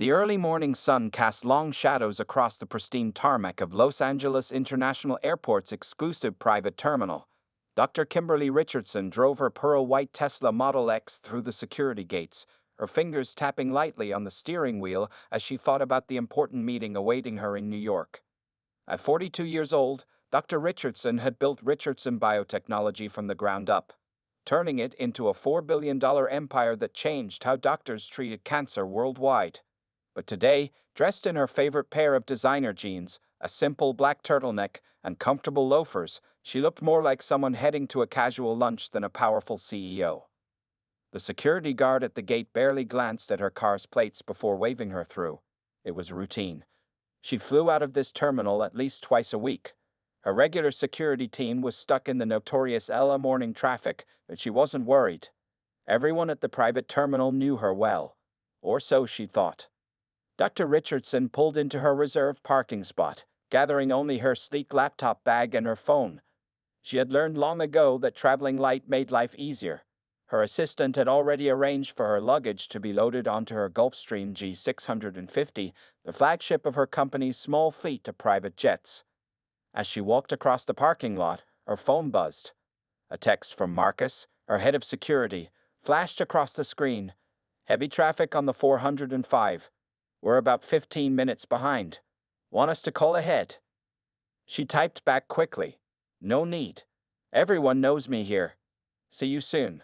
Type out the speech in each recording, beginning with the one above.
The early morning sun cast long shadows across the pristine tarmac of Los Angeles International Airport's exclusive private terminal. Dr. Kimberly Richardson drove her pearl-white Tesla Model X through the security gates, her fingers tapping lightly on the steering wheel as she thought about the important meeting awaiting her in New York. At 42 years old, Dr. Richardson had built Richardson Biotechnology from the ground up, turning it into a $4 billion empire that changed how doctors treated cancer worldwide. But today, dressed in her favorite pair of designer jeans, a simple black turtleneck, and comfortable loafers, she looked more like someone heading to a casual lunch than a powerful CEO. The security guard at the gate barely glanced at her car's plates before waving her through. It was routine. She flew out of this terminal at least twice a week. Her regular security team was stuck in the notorious Ella morning traffic, but she wasn't worried. Everyone at the private terminal knew her well. Or so she thought. Dr. Richardson pulled into her reserved parking spot, gathering only her sleek laptop bag and her phone. She had learned long ago that traveling light made life easier. Her assistant had already arranged for her luggage to be loaded onto her Gulfstream G650, the flagship of her company's small fleet of private jets. As she walked across the parking lot, her phone buzzed. A text from Marcus, her head of security, flashed across the screen. "Heavy traffic on the 405. We're about 15 minutes behind. Want us to call ahead?" She typed back quickly. "No need. Everyone knows me here. See you soon."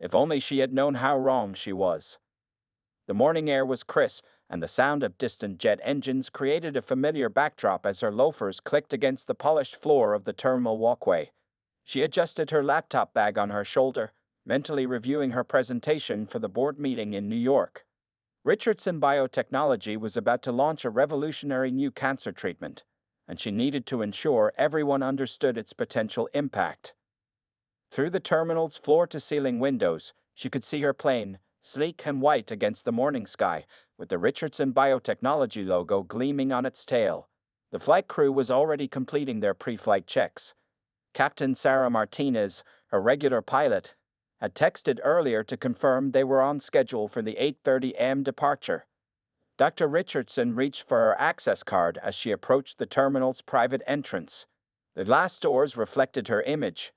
If only she had known how wrong she was. The morning air was crisp, and the sound of distant jet engines created a familiar backdrop as her loafers clicked against the polished floor of the terminal walkway. She adjusted her laptop bag on her shoulder, mentally reviewing her presentation for the board meeting in New York. Richardson Biotechnology was about to launch a revolutionary new cancer treatment, and she needed to ensure everyone understood its potential impact. Through the terminal's floor-to-ceiling windows, she could see her plane, sleek and white against the morning sky, with the Richardson Biotechnology logo gleaming on its tail. The flight crew was already completing their pre-flight checks. Captain Sarah Martinez, her regular pilot, had texted earlier to confirm they were on schedule for the 8:30 a.m. departure. Dr. Richardson reached for her access card as she approached the terminal's private entrance. The glass doors reflected her image,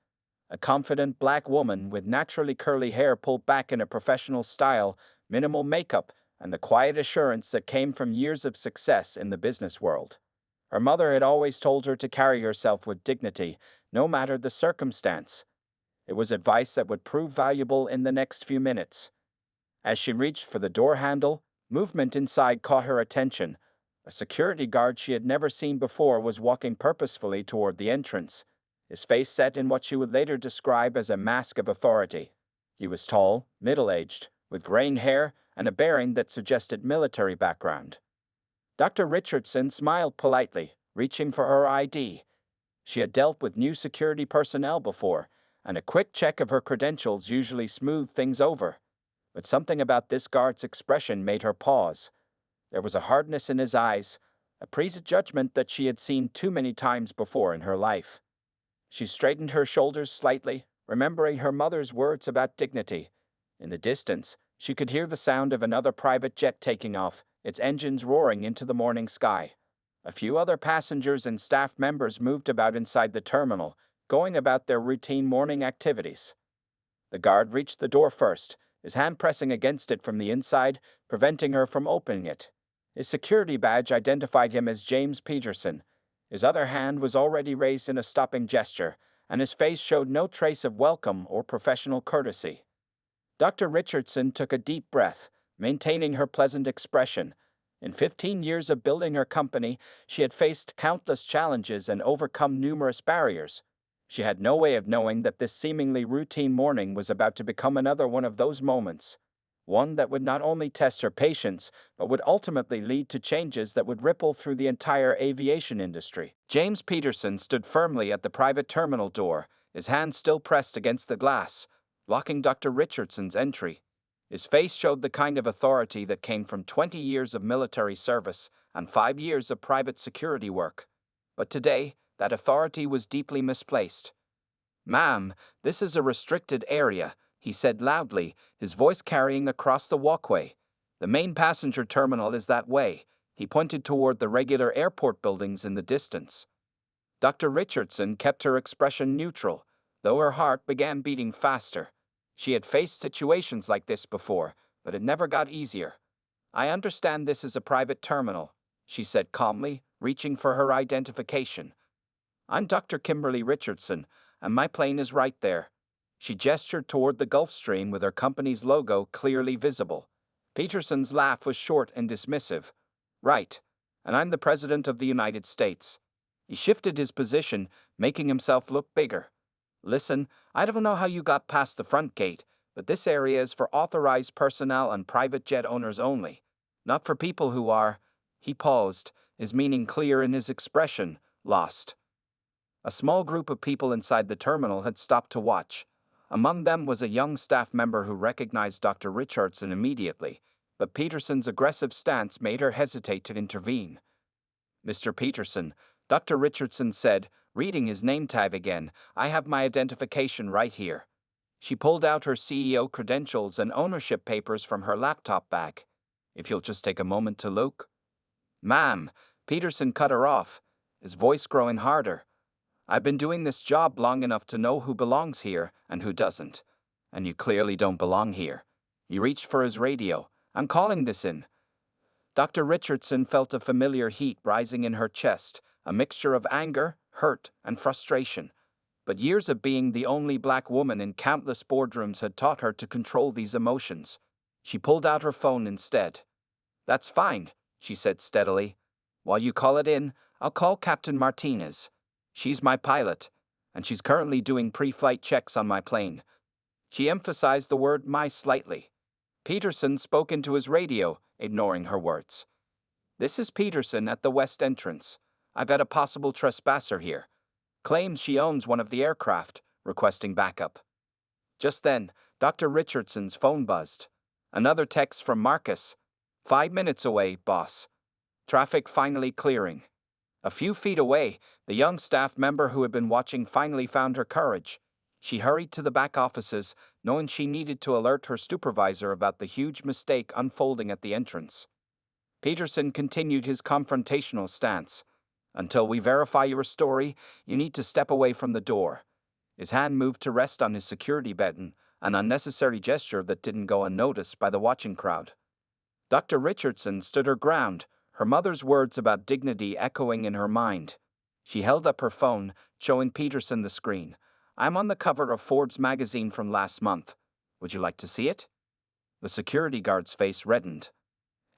a confident black woman with naturally curly hair pulled back in a professional style, minimal makeup, and the quiet assurance that came from years of success in the business world. Her mother had always told her to carry herself with dignity, no matter the circumstance. It was advice that would prove valuable in the next few minutes. As she reached for the door handle, movement inside caught her attention. A security guard she had never seen before was walking purposefully toward the entrance, his face set in what she would later describe as a mask of authority. He was tall, middle-aged, with graying hair and a bearing that suggested military background. Dr. Richardson smiled politely, reaching for her ID. She had dealt with new security personnel before, and a quick check of her credentials usually smoothed things over. But something about this guard's expression made her pause. There was a hardness in his eyes, a prejudgment that she had seen too many times before in her life. She straightened her shoulders slightly, remembering her mother's words about dignity. In the distance, she could hear the sound of another private jet taking off, its engines roaring into the morning sky. A few other passengers and staff members moved about inside the terminal, going about their routine morning activities. The guard reached the door first, his hand pressing against it from the inside, preventing her from opening it. His security badge identified him as James Peterson. His other hand was already raised in a stopping gesture, and his face showed no trace of welcome or professional courtesy. Dr. Richardson took a deep breath, maintaining her pleasant expression. In 15 years of building her company, she had faced countless challenges and overcome numerous barriers. She had no way of knowing that this seemingly routine morning was about to become another one of those moments. One that would not only test her patience, but would ultimately lead to changes that would ripple through the entire aviation industry. James Peterson stood firmly at the private terminal door, his hand still pressed against the glass, blocking Dr. Richardson's entry. His face showed the kind of authority that came from 20 years of military service and 5 years of private security work. But today, that authority was deeply misplaced. "Ma'am, this is a restricted area," he said loudly, his voice carrying across the walkway. The main passenger terminal is that way. He pointed toward the regular airport buildings in the distance. Dr. Richardson kept her expression neutral, though her heart began beating faster. She had faced situations like this before, but it never got easier. I understand this is a private terminal, she said calmly, reaching for her identification. I'm Dr. Kimberly Richardson, and my plane is right there. She gestured toward the Gulf Stream with her company's logo clearly visible. Peterson's laugh was short and dismissive. Right, and I'm the President of the United States. He shifted his position, making himself look bigger. Listen, I don't know how you got past the front gate, but this area is for authorized personnel and private jet owners only. Not for people who are, he paused, his meaning clear in his expression, lost. A small group of people inside the terminal had stopped to watch. Among them was a young staff member who recognized Dr. Richardson immediately, but Peterson's aggressive stance made her hesitate to intervene. Mr. Peterson, Dr. Richardson said, reading his name tag again, I have my identification right here. She pulled out her CEO credentials and ownership papers from her laptop bag. If you'll just take a moment to look. Ma'am, Peterson cut her off, his voice growing harder. I've been doing this job long enough to know who belongs here and who doesn't. And you clearly don't belong here. He reached for his radio. I'm calling this in. Dr. Richardson felt a familiar heat rising in her chest, a mixture of anger, hurt, and frustration. But years of being the only black woman in countless boardrooms had taught her to control these emotions. She pulled out her phone instead. That's fine, she said steadily. While you call it in, I'll call Captain Martinez. She's my pilot, and she's currently doing pre-flight checks on my plane. She emphasized the word my slightly. Peterson spoke into his radio, ignoring her words. This is Peterson at the west entrance. I've got a possible trespasser here. Claims she owns one of the aircraft, requesting backup. Just then, Dr. Richardson's phone buzzed. Another text from Marcus. 5 minutes away, boss. Traffic finally clearing. A few feet away, the young staff member who had been watching finally found her courage. She hurried to the back offices, knowing she needed to alert her supervisor about the huge mistake unfolding at the entrance. Peterson continued his confrontational stance. Until we verify your story, you need to step away from the door. His hand moved to rest on his security button, an unnecessary gesture that didn't go unnoticed by the watching crowd. Dr. Richardson stood her ground, her mother's words about dignity echoing in her mind. She held up her phone, showing Peterson the screen. I'm on the cover of Forbes magazine from last month. Would you like to see it? The security guard's face reddened.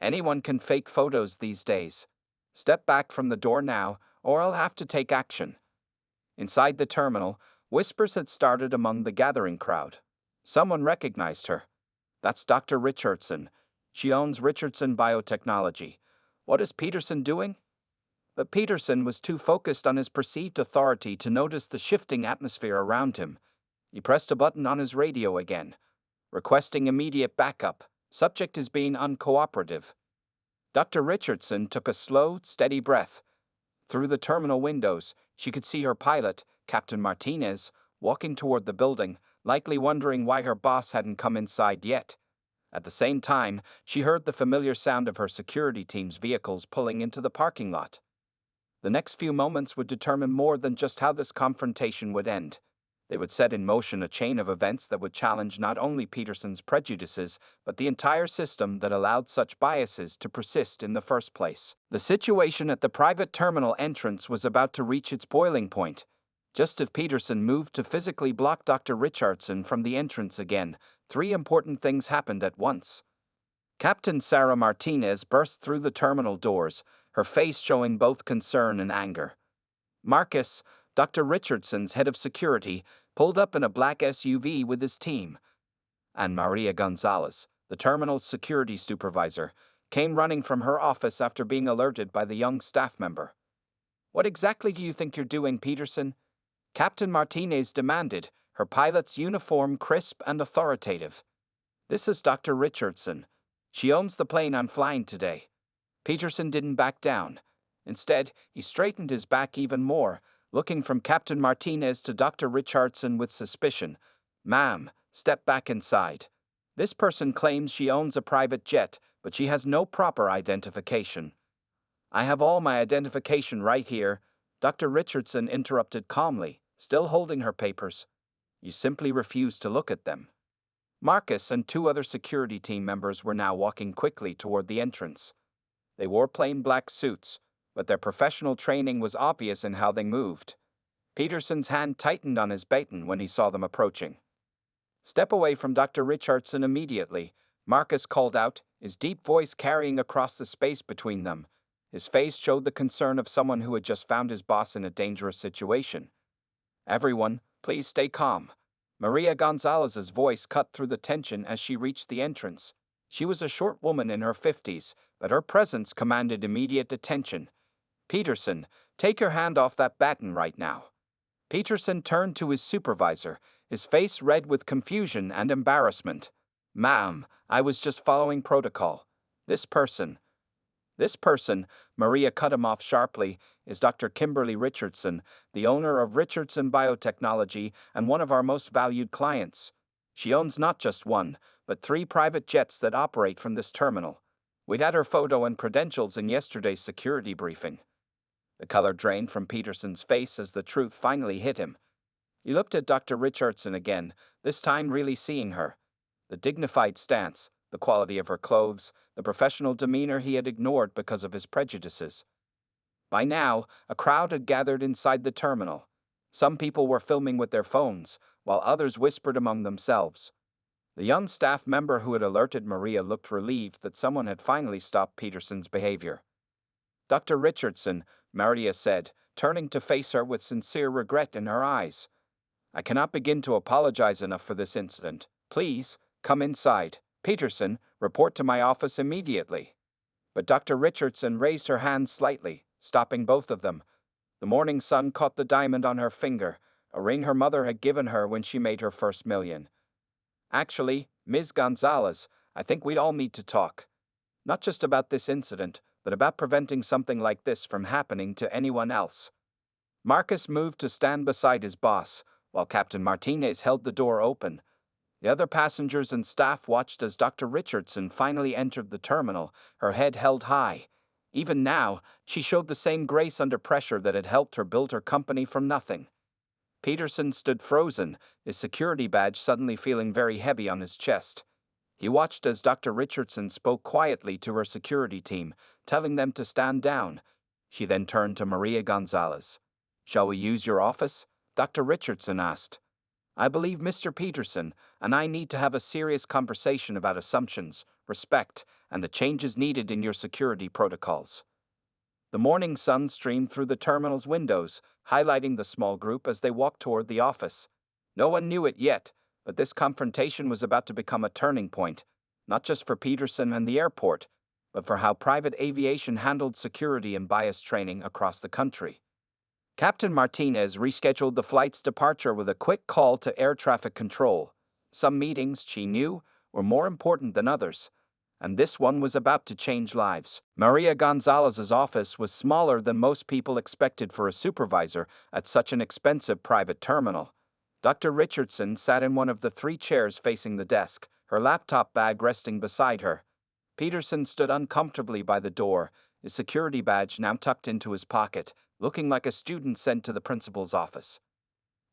Anyone can fake photos these days. Step back from the door now, or I'll have to take action. Inside the terminal, whispers had started among the gathering crowd. Someone recognized her. That's Dr. Richardson. She owns Richardson Biotechnology. What is Peterson doing? But Peterson was too focused on his perceived authority to notice the shifting atmosphere around him. He pressed a button on his radio again. Requesting immediate backup. Subject is being uncooperative. Dr. Richardson took a slow, steady breath. Through the terminal windows, she could see her pilot, Captain Martinez, walking toward the building, likely wondering why her boss hadn't come inside yet. At the same time, she heard the familiar sound of her security team's vehicles pulling into the parking lot. The next few moments would determine more than just how this confrontation would end. They would set in motion a chain of events that would challenge not only Peterson's prejudices, but the entire system that allowed such biases to persist in the first place. The situation at the private terminal entrance was about to reach its boiling point. Just as Peterson moved to physically block Dr. Richardson from the entrance again, 3 important things happened at once. Captain Sarah Martinez burst through the terminal doors, her face showing both concern and anger. Marcus, Dr. Richardson's head of security, pulled up in a black SUV with his team. And Maria Gonzalez, the terminal's security supervisor, came running from her office after being alerted by the young staff member. What exactly do you think you're doing, Peterson? Captain Martinez demanded, her pilot's uniform crisp and authoritative. This is Dr. Richardson. She owns the plane I'm flying today. Peterson didn't back down. Instead, he straightened his back even more, looking from Captain Martinez to Dr. Richardson with suspicion. Ma'am, step back inside. This person claims she owns a private jet, but she has no proper identification. I have all my identification right here, Dr. Richardson interrupted calmly, still holding her papers. You simply refuse to look at them. Marcus and two other security team members were now walking quickly toward the entrance. They wore plain black suits, but their professional training was obvious in how they moved. Peterson's hand tightened on his baton when he saw them approaching. Step away from Dr. Richardson immediately, Marcus called out, his deep voice carrying across the space between them. His face showed the concern of someone who had just found his boss in a dangerous situation. Everyone, please stay calm. Maria Gonzalez's voice cut through the tension as she reached the entrance. She was a short woman in her 50s, but her presence commanded immediate attention. Peterson, take your hand off that baton right now. Peterson turned to his supervisor, his face red with confusion and embarrassment. Ma'am, I was just following protocol. This person, Maria cut him off sharply, is Dr. Kimberly Richardson, the owner of Richardson Biotechnology and one of our most valued clients. She owns not just one, but 3 private jets that operate from this terminal. We'd had her photo and credentials in yesterday's security briefing. The color drained from Peterson's face as the truth finally hit him. He looked at Dr. Richardson again, this time really seeing her. The dignified stance, the quality of her clothes, the professional demeanor he had ignored because of his prejudices. By now, a crowd had gathered inside the terminal. Some people were filming with their phones, while others whispered among themselves. The young staff member who had alerted Maria looked relieved that someone had finally stopped Peterson's behavior. Dr. Richardson, Maria said, turning to face her with sincere regret in her eyes. I cannot begin to apologize enough for this incident. Please, come inside. Peterson, report to my office immediately. But Dr. Richardson raised her hand slightly, stopping both of them. The morning sun caught the diamond on her finger, a ring her mother had given her when she made her first million. Actually, Ms. Gonzalez, I think we'd all need to talk. Not just about this incident, but about preventing something like this from happening to anyone else. Marcus moved to stand beside his boss, while Captain Martinez held the door open. The other passengers and staff watched as Dr. Richardson finally entered the terminal, her head held high. Even now, she showed the same grace under pressure that had helped her build her company from nothing. Peterson stood frozen, his security badge suddenly feeling very heavy on his chest. He watched as Dr. Richardson spoke quietly to her security team, telling them to stand down. She then turned to Maria Gonzalez. Shall we use your office? Dr. Richardson asked. I believe Mr. Peterson and I need to have a serious conversation about assumptions, respect, and the changes needed in your security protocols. The morning sun streamed through the terminal's windows, highlighting the small group as they walked toward the office. No one knew it yet, but this confrontation was about to become a turning point, not just for Peterson and the airport, but for how private aviation handled security and bias training across the country. Captain Martinez rescheduled the flight's departure with a quick call to air traffic control. Some meetings, she knew, were more important than others, and this one was about to change lives. Maria Gonzalez's office was smaller than most people expected for a supervisor at such an expensive private terminal. Dr. Richardson sat in one of the 3 chairs facing the desk, her laptop bag resting beside her. Peterson stood uncomfortably by the door, his security badge now tucked into his pocket, looking like a student sent to the principal's office.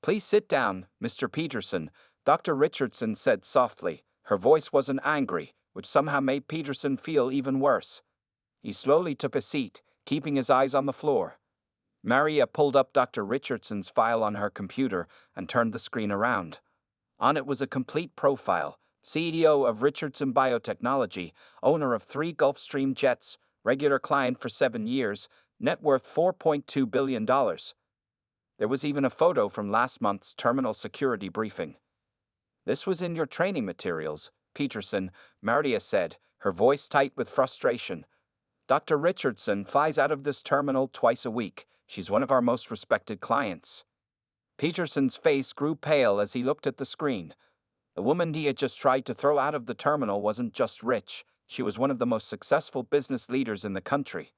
Please sit down, Mr. Peterson, Dr. Richardson said softly. Her voice wasn't angry, which somehow made Peterson feel even worse. He slowly took a seat, keeping his eyes on the floor. Maria pulled up Dr. Richardson's file on her computer and turned the screen around. On it was a complete profile, CEO of Richardson Biotechnology, owner of 3 Gulfstream jets, regular client for 7 years, net worth $4.2 billion. There was even a photo from last month's terminal security briefing. This was in your training materials, Peterson, Maria said, her voice tight with frustration. Dr. Richardson flies out of this terminal twice a week. She's one of our most respected clients. Peterson's face grew pale as he looked at the screen. The woman he had just tried to throw out of the terminal wasn't just rich, she was one of the most successful business leaders in the country.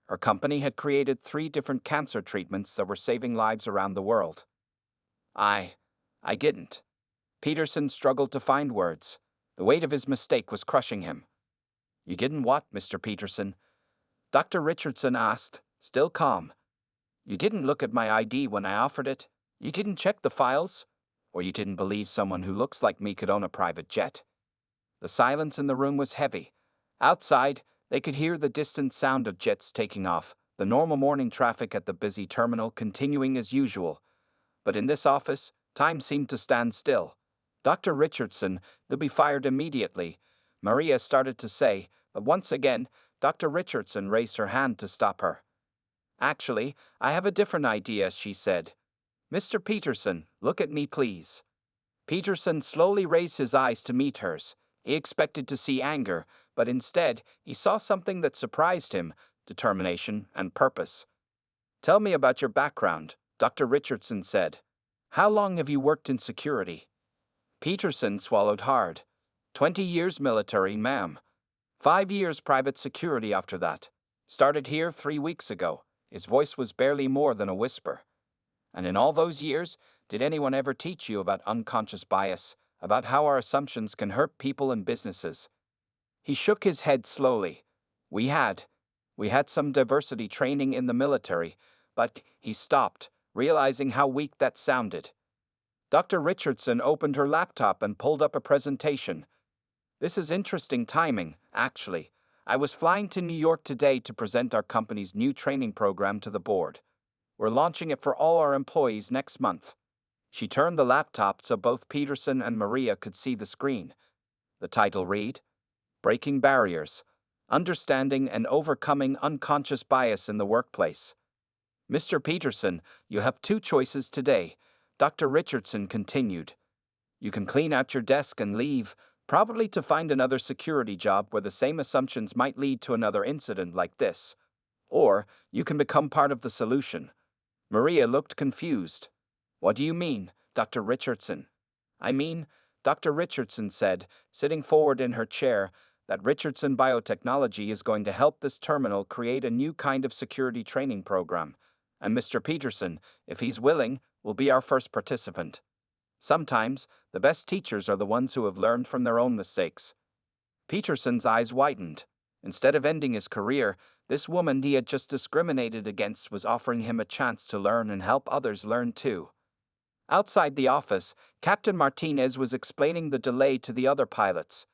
Her company had created 3 different cancer treatments that were saving lives around the world. I didn't. Peterson struggled to find words. The weight of his mistake was crushing him. You didn't what, Mr. Peterson? Dr. Richardson asked, still calm. You didn't look at my ID when I offered it? You didn't check the files? Or you didn't believe someone who looks like me could own a private jet? The silence in the room was heavy. Outside, they could hear the distant sound of jets taking off, the normal morning traffic at the busy terminal continuing as usual. But in this office, time seemed to stand still. Dr. Richardson, they'll be fired immediately, Maria started to say, but once again, Dr. Richardson raised her hand to stop her. Actually, I have a different idea, she said. Mr. Peterson, look at me, please. Peterson slowly raised his eyes to meet hers. He expected to see anger, but instead, he saw something that surprised him, determination and purpose. Tell me about your background, Dr. Richardson said. How long have you worked in security? Peterson swallowed hard. 20 years military, ma'am. 5 years private security after that. Started here 3 weeks ago. His voice was barely more than a whisper. And in all those years, did anyone ever teach you about unconscious bias, about how our assumptions can hurt people and businesses? He shook his head slowly. We had some diversity training in the military, but he stopped, realizing how weak that sounded. Dr. Richardson opened her laptop and pulled up a presentation. This is interesting timing, actually. I was flying to New York today to present our company's new training program to the board. We're launching it for all our employees next month. She turned the laptop so both Peterson and Maria could see the screen. The title read, Breaking Barriers, Understanding and Overcoming Unconscious Bias in the Workplace. Mr. Peterson, you have 2 choices today, Dr. Richardson continued. You can clean out your desk and leave, probably to find another security job where the same assumptions might lead to another incident like this. Or you can become part of the solution. Maria looked confused. What do you mean, Dr. Richardson? I mean, Dr. Richardson said, sitting forward in her chair, that Richardson Biotechnology is going to help this terminal create a new kind of security training program. And Mr. Peterson, if he's willing, will be our first participant. Sometimes, the best teachers are the ones who have learned from their own mistakes. Peterson's eyes widened. Instead of ending his career, this woman he had just discriminated against was offering him a chance to learn and help others learn too. Outside the office, Captain Martinez was explaining the delay to the other pilots.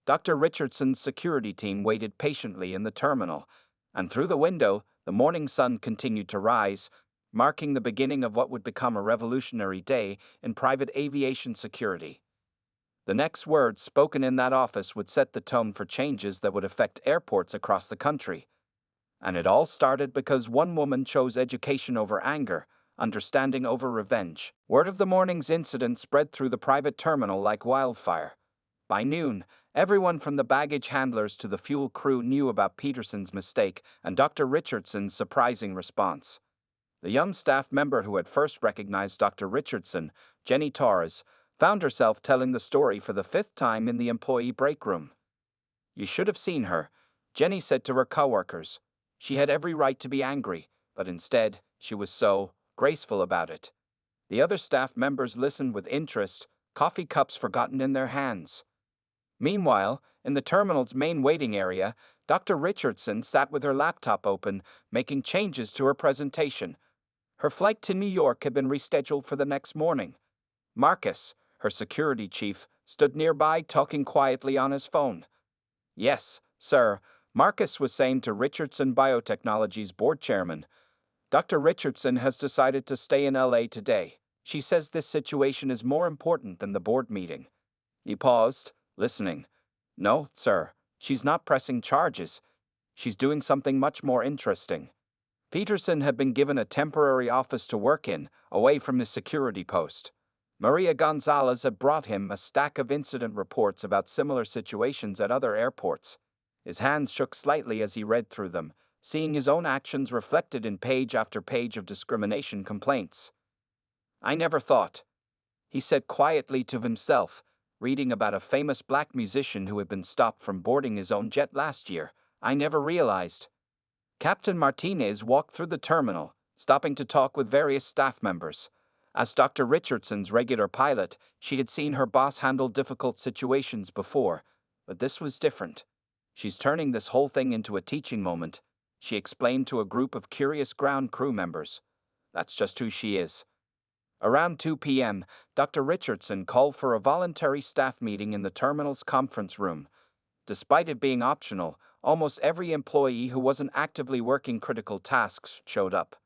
Dr. Richardson's security team waited patiently in the terminal, and through the window, the morning sun continued to rise, marking the beginning of what would become a revolutionary day in private aviation security. The next words spoken in that office would set the tone for changes that would affect airports across the country. And it all started because one woman chose education over anger, understanding over revenge. Word of the morning's incident spread through the private terminal like wildfire. By noon, everyone from the baggage handlers to the fuel crew knew about Peterson's mistake and Dr. Richardson's surprising response. The young staff member who had first recognized Dr. Richardson, Jenny Torres, found herself telling the story for the 5th time in the employee break room. You should have seen her, Jenny said to her coworkers. She had every right to be angry, but instead, she was so graceful about it. The other staff members listened with interest, coffee cups forgotten in their hands. Meanwhile, in the terminal's main waiting area, Dr. Richardson sat with her laptop open, making changes to her presentation. Her flight to New York had been rescheduled for the next morning. Marcus, her security chief, stood nearby talking quietly on his phone. Yes, sir, Marcus was saying to Richardson Biotechnology's board chairman. Dr. Richardson has decided to stay in LA today. She says this situation is more important than the board meeting. He paused, listening. No, sir, she's not pressing charges. She's doing something much more interesting. Peterson had been given a temporary office to work in, away from his security post. Maria Gonzalez had brought him a stack of incident reports about similar situations at other airports. His hands shook slightly as he read through them, seeing his own actions reflected in page after page of discrimination complaints. I never thought, he said quietly to himself, reading about a famous black musician who had been stopped from boarding his own jet last year. I never realized. Captain Martinez walked through the terminal, stopping to talk with various staff members. As Dr. Richardson's regular pilot, she had seen her boss handle difficult situations before, but this was different. She's turning this whole thing into a teaching moment, she explained to a group of curious ground crew members. That's just who she is. Around 2 p.m., Dr. Richardson called for a voluntary staff meeting in the terminal's conference room. Despite it being optional, almost every employee who wasn't actively working critical tasks showed up.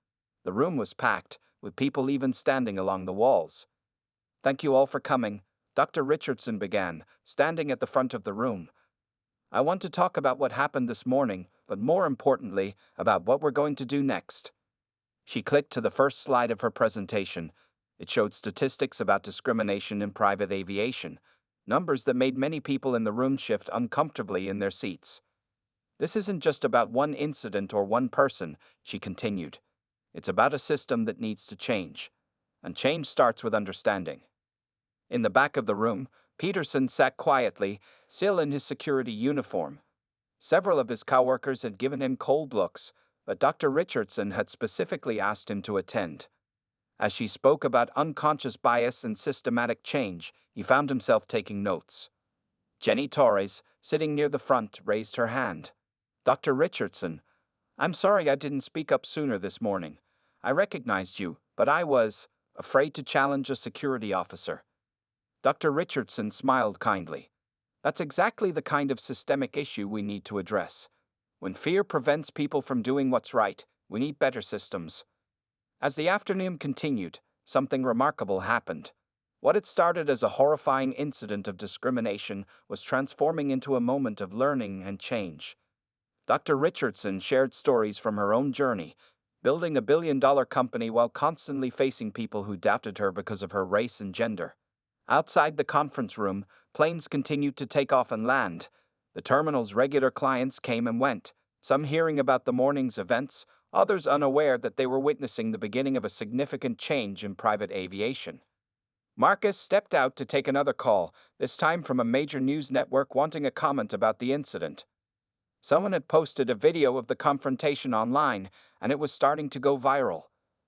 The room was packed, with people even standing along the walls. "Thank you all for coming," Dr. Richardson began, standing at the front of the room. "I want to talk about what happened this morning, but more importantly, about what we're going to do next." She clicked to the first slide of her presentation. It showed statistics about discrimination in private aviation, numbers that made many people in the room shift uncomfortably in their seats. "This isn't just about one incident or one person," she continued. "It's about a system that needs to change. And change starts with understanding." In the back of the room, Peterson sat quietly, still in his security uniform. Several of his coworkers had given him cold looks, but Dr. Richardson had specifically asked him to attend. As she spoke about unconscious bias and systematic change, he found himself taking notes. Jenny Torres, sitting near the front, raised her hand. "Dr. Richardson, I'm sorry I didn't speak up sooner this morning. I recognized you, but I was afraid to challenge a security officer." Dr. Richardson smiled kindly. "That's exactly the kind of systemic issue we need to address. When fear prevents people from doing what's right, we need better systems." As the afternoon continued, something remarkable happened. What had started as a horrifying incident of discrimination was transforming into a moment of learning and change. Dr. Richardson shared stories from her own journey, building a billion-dollar company while constantly facing people who doubted her because of her race and gender. Outside the conference room, planes continued to take off and land. The terminal's regular clients came and went, some hearing about the morning's events, others unaware that they were witnessing the beginning of a significant change in private aviation. Marcus stepped out to take another call, this time from a major news network wanting a comment about the incident. Someone had posted a video of the confrontation online, and it was starting to go viral.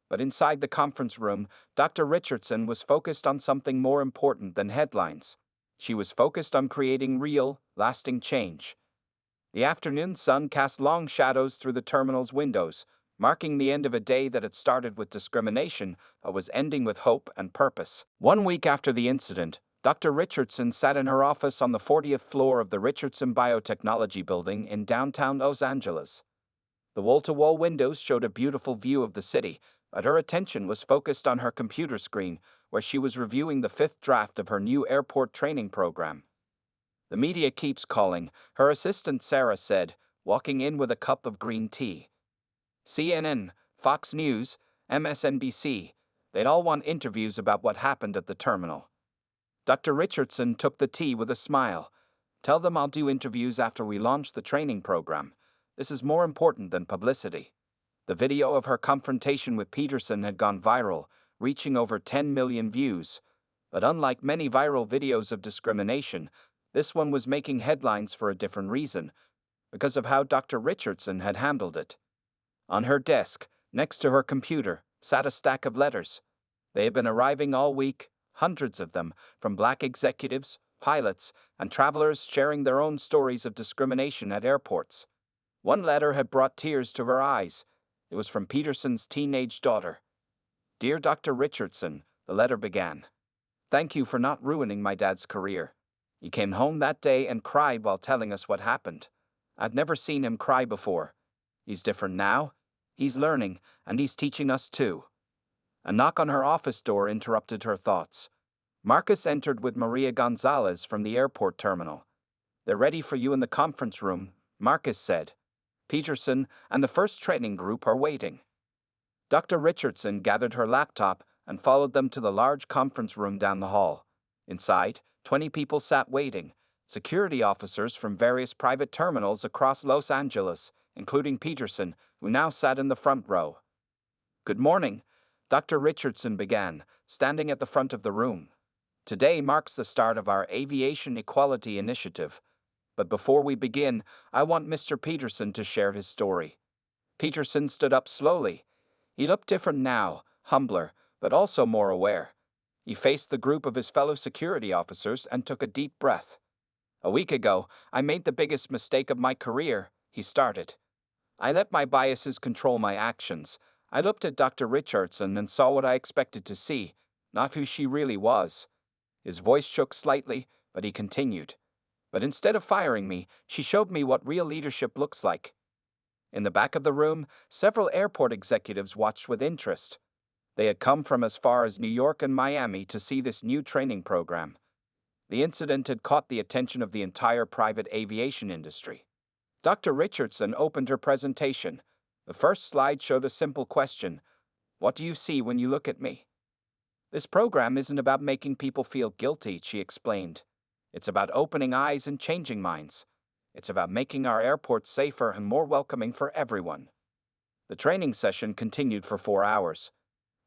But inside the conference room, Dr. Richardson was focused on something more important than headlines. She was focused on creating real, lasting change. The afternoon sun cast long shadows through the terminal's windows, marking the end of a day that had started with discrimination but was ending with hope and purpose. 1 week after the incident, Dr. Richardson sat in her office on the 40th floor of the Richardson Biotechnology Building in downtown Los Angeles. The wall-to-wall windows showed a beautiful view of the city, but her attention was focused on her computer screen, where she was reviewing the fifth draft of her new airport training program. "The media keeps calling," her assistant Sarah said, walking in with a cup of green tea. "CNN, Fox News, MSNBC, they'd all want interviews about what happened at the terminal." Dr. Richardson took the tea with a smile. "Tell them I'll do interviews after we launch the training program. This is more important than publicity." The video of her confrontation with Peterson had gone viral, reaching over 10 million views. But unlike many viral videos of discrimination, this one was making headlines for a different reason, because of how Dr. Richardson had handled it. On her desk, next to her computer, sat a stack of letters. They had been arriving all week, hundreds of them, from Black executives, pilots, and travelers sharing their own stories of discrimination at airports. One letter had brought tears to her eyes. It was from Peterson's teenage daughter. "Dear Dr. Richardson," the letter began. "Thank you for not ruining my dad's career. He came home that day and cried while telling us what happened. I'd never seen him cry before. He's different now. He's learning, and he's teaching us too." A knock on her office door interrupted her thoughts. Marcus entered with Maria Gonzalez from the airport terminal. "They're ready for you in the conference room," Marcus said. "Peterson and the first training group are waiting." Dr. Richardson gathered her laptop and followed them to the large conference room down the hall. Inside, 20 people sat waiting, security officers from various private terminals across Los Angeles, including Peterson, who now sat in the front row. "Good morning," Dr. Richardson began, standing at the front of the room. "Today marks the start of our Aviation Equality Initiative. But before we begin, I want Mr. Peterson to share his story." Peterson stood up slowly. He looked different now, humbler, but also more aware. He faced the group of his fellow security officers and took a deep breath. A week ago, I made the biggest mistake of my career, he started. I let my biases control my actions. I looked at Dr. Richardson and saw what I expected to see, not who she really was. His voice shook slightly, but he continued. But instead of firing me, she showed me what real leadership looks like. In the back of the room, several airport executives watched with interest. They had come from as far as New York and Miami to see this new training program. The incident had caught the attention of the entire private aviation industry. Dr. Richardson opened her presentation. The first slide showed a simple question: what do you see when you look at me? This program isn't about making people feel guilty, she explained. It's about opening eyes and changing minds. It's about making our airports safer and more welcoming for everyone. The training session continued for 4 hours.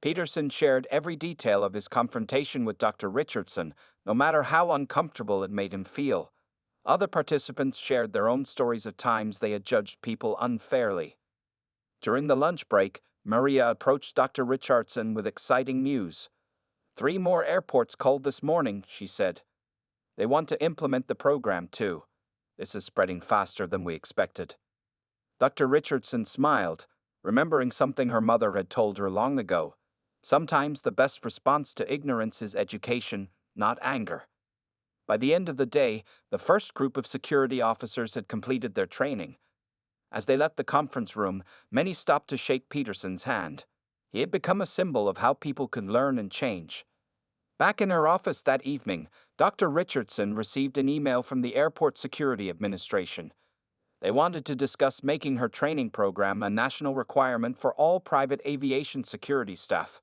Peterson shared every detail of his confrontation with Dr. Richardson, no matter how uncomfortable it made him feel. Other participants shared their own stories of times they had judged people unfairly. During the lunch break, Maria approached Dr. Richardson with exciting news. 3 more airports called this morning, she said. They want to implement the program too. This is spreading faster than we expected. Dr. Richardson smiled, remembering something her mother had told her long ago. Sometimes the best response to ignorance is education, not anger. By the end of the day, the first group of security officers had completed their training. As they left the conference room, many stopped to shake Peterson's hand. He had become a symbol of how people could learn and change. Back in her office that evening, Dr. Richardson received an email from the Airport Security Administration. They wanted to discuss making her training program a national requirement for all private aviation security staff.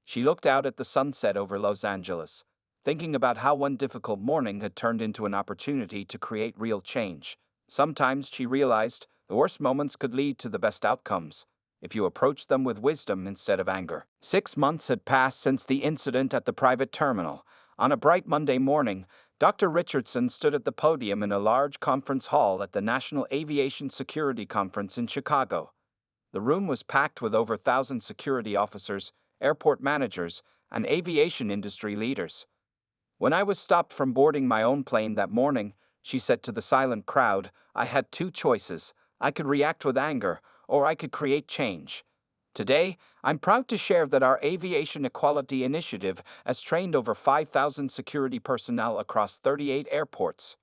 She looked out at the sunset over Los Angeles, thinking about how one difficult morning had turned into an opportunity to create real change. Sometimes, she realized, the worst moments could lead to the best outcomes, if you approach them with wisdom instead of anger. 6 months had passed since the incident at the private terminal. On a bright Monday morning, Dr. Richardson stood at the podium in a large conference hall at the National Aviation Security Conference in Chicago. The room was packed with over 1,000 security officers, airport managers, and aviation industry leaders. When I was stopped from boarding my own plane that morning, she said to the silent crowd, I had 2 choices. I could react with anger, or I could create change. Today, I'm proud to share that our Aviation Equality Initiative has trained over 5,000 security personnel across 38 airports.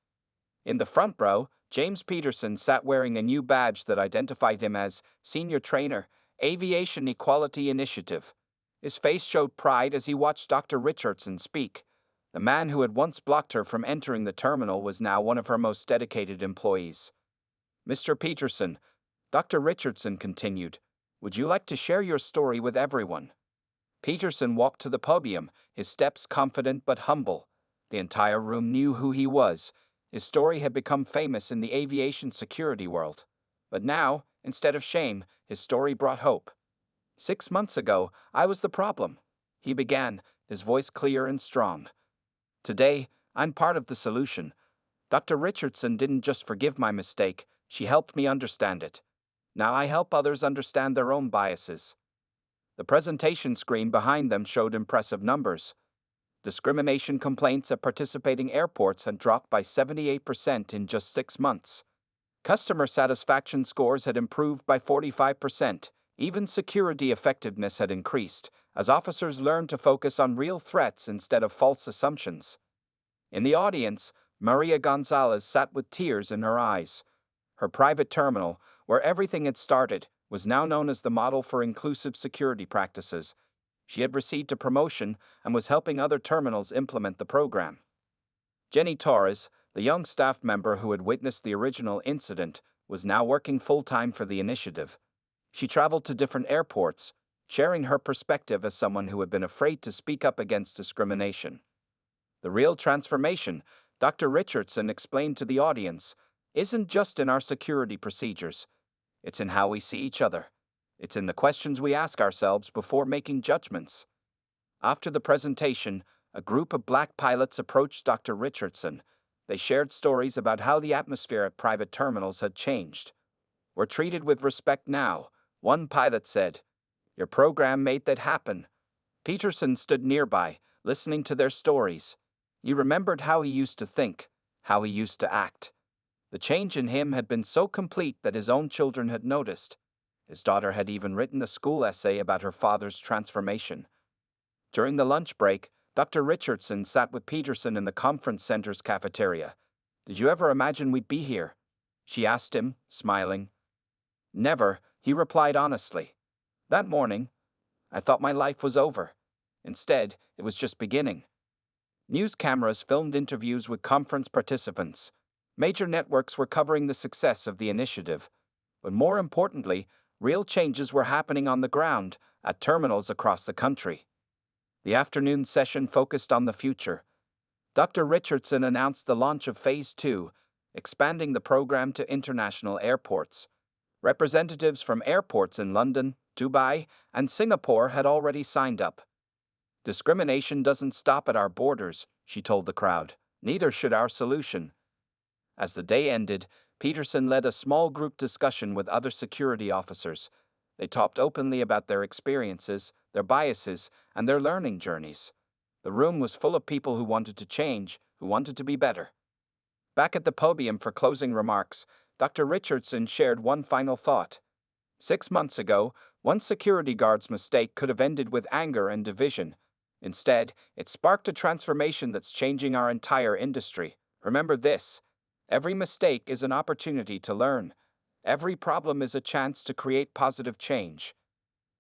In the front row, James Peterson sat wearing a new badge that identified him as Senior Trainer, Aviation Equality Initiative. His face showed pride as he watched Dr. Richardson speak. The man who had once blocked her from entering the terminal was now one of her most dedicated employees. Mr. Peterson, Dr. Richardson continued, would you like to share your story with everyone? Peterson walked to the podium, his steps confident but humble. The entire room knew who he was. His story had become famous in the aviation security world. But now, instead of shame, his story brought hope. 6 months ago, I was the problem, he began, his voice clear and strong. Today, I'm part of the solution. Dr. Richardson didn't just forgive my mistake, she helped me understand it. Now I help others understand their own biases. The presentation screen behind them showed impressive numbers. Discrimination complaints at participating airports had dropped by 78% in just 6 months. Customer satisfaction scores had improved by 45%. Even security effectiveness had increased, as officers learned to focus on real threats instead of false assumptions. In the audience, Maria Gonzalez sat with tears in her eyes. Her private terminal, where everything had started, was now known as the model for inclusive security practices. She had received a promotion and was helping other terminals implement the program. Jenny Torres, the young staff member who had witnessed the original incident, was now working full-time for the initiative. She traveled to different airports, sharing her perspective as someone who had been afraid to speak up against discrimination. The real transformation, Dr. Richardson explained to the audience, isn't just in our security procedures. It's in how we see each other. It's in the questions we ask ourselves before making judgments. After the presentation, a group of black pilots approached Dr. Richardson. They shared stories about how the atmosphere at private terminals had changed. We're treated with respect now, one pilot said. Your program made that happen. Peterson stood nearby, listening to their stories. He remembered how he used to think. how he used to act. The change in him had been so complete that his own children had noticed. His daughter had even written a school essay about her father's transformation. During the lunch break, Dr. Richardson sat with Peterson in the conference center's cafeteria. "Did you ever imagine we'd be here?" she asked him, smiling. "Never," he replied honestly. "That morning, I thought my life was over. Instead, it was just beginning." News cameras filmed interviews with conference participants. Major networks were covering the success of the initiative. But more importantly, real changes were happening on the ground, at terminals across the country. The afternoon session focused on the future. Dr. Richardson announced the launch of Phase 2, expanding the program to international airports. Representatives from airports in London, Dubai, and Singapore had already signed up. "Discrimination doesn't stop at our borders," she told the crowd. "Neither should our solution." As the day ended, Peterson led a small group discussion with other security officers. They talked openly about their experiences, their biases, and their learning journeys. The room was full of people who wanted to change, who wanted to be better. Back at the podium for closing remarks, Dr. Richardson shared one final thought. 6 months ago, one security guard's mistake could have ended with anger and division. Instead, it sparked a transformation that's changing our entire industry. Remember this: every mistake is an opportunity to learn. Every problem is a chance to create positive change.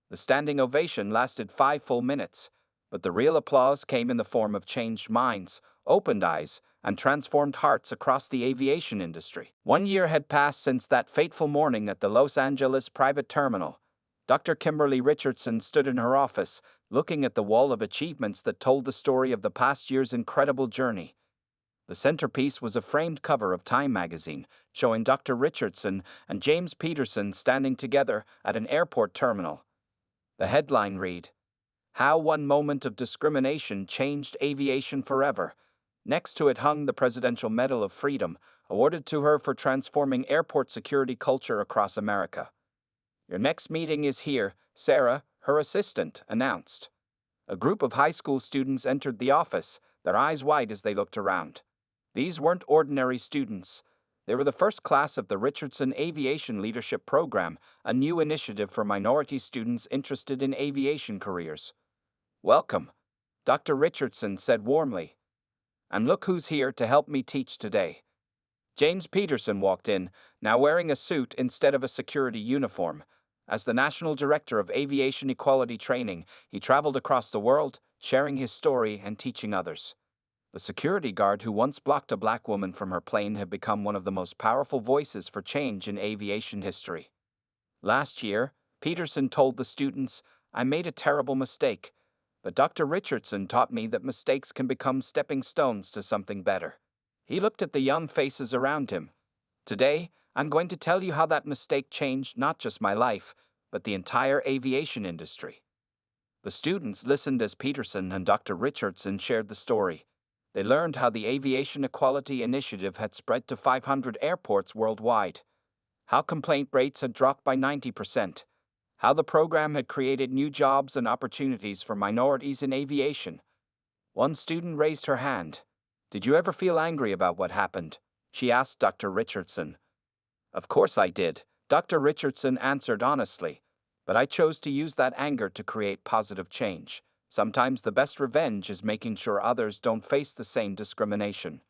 The standing ovation lasted 5 full minutes, but the real applause came in the form of changed minds, opened eyes, and transformed hearts across the aviation industry. 1 year had passed since that fateful morning at the Los Angeles private terminal. Dr. Kimberly Richardson stood in her office, looking at the wall of achievements that told the story of the past year's incredible journey. The centerpiece was a framed cover of Time magazine, showing Dr. Richardson and James Peterson standing together at an airport terminal. The headline read, "How One Moment of Discrimination Changed Aviation Forever." Next to it hung the Presidential Medal of Freedom, awarded to her for transforming airport security culture across America. "Your next meeting is here," Sarah, her assistant, announced. A group of high school students entered the office, their eyes wide as they looked around. These weren't ordinary students. They were the first class of the Richardson Aviation Leadership Program, a new initiative for minority students interested in aviation careers. "Welcome," Dr. Richardson said warmly. "And look who's here to help me teach today." James Peterson walked in, now wearing a suit instead of a security uniform. As the National Director of Aviation Equality Training, he traveled across the world, sharing his story and teaching others. The security guard who once blocked a black woman from her plane had become one of the most powerful voices for change in aviation history. Last year, Peterson told the students, "I made a terrible mistake, but Dr. Richardson taught me that mistakes can become stepping stones to something better." He looked at the young faces around him. "Today, I'm going to tell you how that mistake changed not just my life, but the entire aviation industry." The students listened as Peterson and Dr. Richardson shared the story. They learned how the Aviation Equality Initiative had spread to 500 airports worldwide, how complaint rates had dropped by 90%, how the program had created new jobs and opportunities for minorities in aviation. One student raised her hand. "Did you ever feel angry about what happened?" she asked Dr. Richardson. "Of course I did," Dr. Richardson answered honestly, "but I chose to use that anger to create positive change. Sometimes the best revenge is making sure others don't face the same discrimination."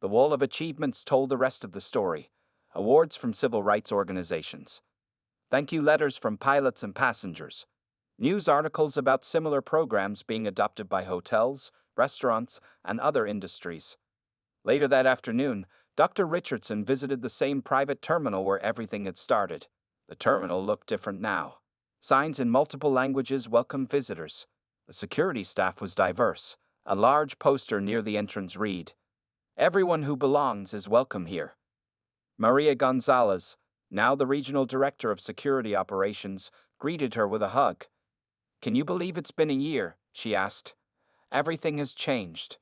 The wall of achievements told the rest of the story. Awards from civil rights organizations. Thank you letters from pilots and passengers. News articles about similar programs being adopted by hotels, restaurants, and other industries. Later that afternoon, Dr. Richardson visited the same private terminal where everything had started. The terminal looked different now. Signs in multiple languages welcomed visitors. The security staff was diverse. A large poster near the entrance read, "Everyone who belongs is welcome here." Maria Gonzalez, now the regional director of security operations, greeted her with a hug. "Can you believe it's been a year?" she asked. "Everything has changed."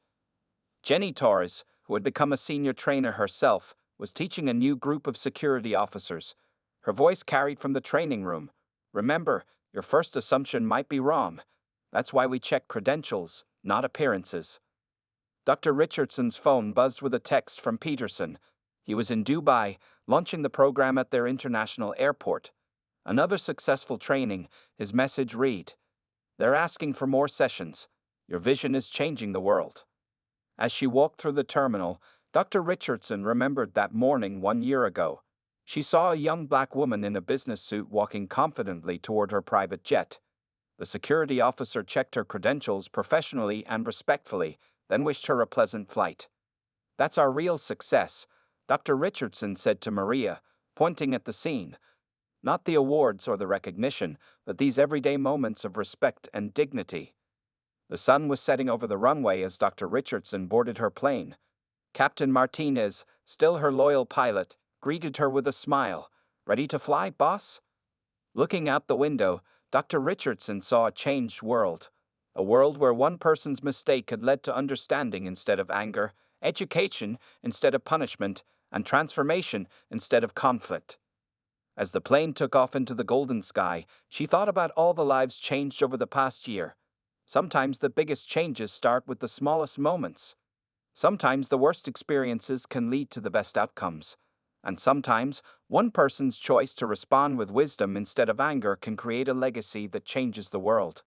Jenny Torres, who had become a senior trainer herself, was teaching a new group of security officers. Her voice carried from the training room. "Remember, your first assumption might be wrong. That's why we check credentials, not appearances." Dr. Richardson's phone buzzed with a text from Peterson. He was in Dubai, launching the program at their international airport. Another successful training, his message read. They're asking for more sessions. Your vision is changing the world. As she walked through the terminal, Dr. Richardson remembered that morning 1 year ago. She saw a young black woman in a business suit walking confidently toward her private jet. The security officer checked her credentials professionally and respectfully, then wished her a pleasant flight. That's our real success, Dr. Richardson said to Maria, pointing at the scene. Not the awards or the recognition, but these everyday moments of respect and dignity. The sun was setting over the runway as Dr. Richardson boarded her plane. Captain Martinez, still her loyal pilot, greeted her with a smile. Ready to fly, boss? Looking out the window, Dr. Richardson saw a changed world. A world where one person's mistake had led to understanding instead of anger, education instead of punishment, and transformation instead of conflict. As the plane took off into the golden sky, she thought about all the lives changed over the past year. Sometimes the biggest changes start with the smallest moments. Sometimes the worst experiences can lead to the best outcomes. And sometimes, one person's choice to respond with wisdom instead of anger can create a legacy that changes the world.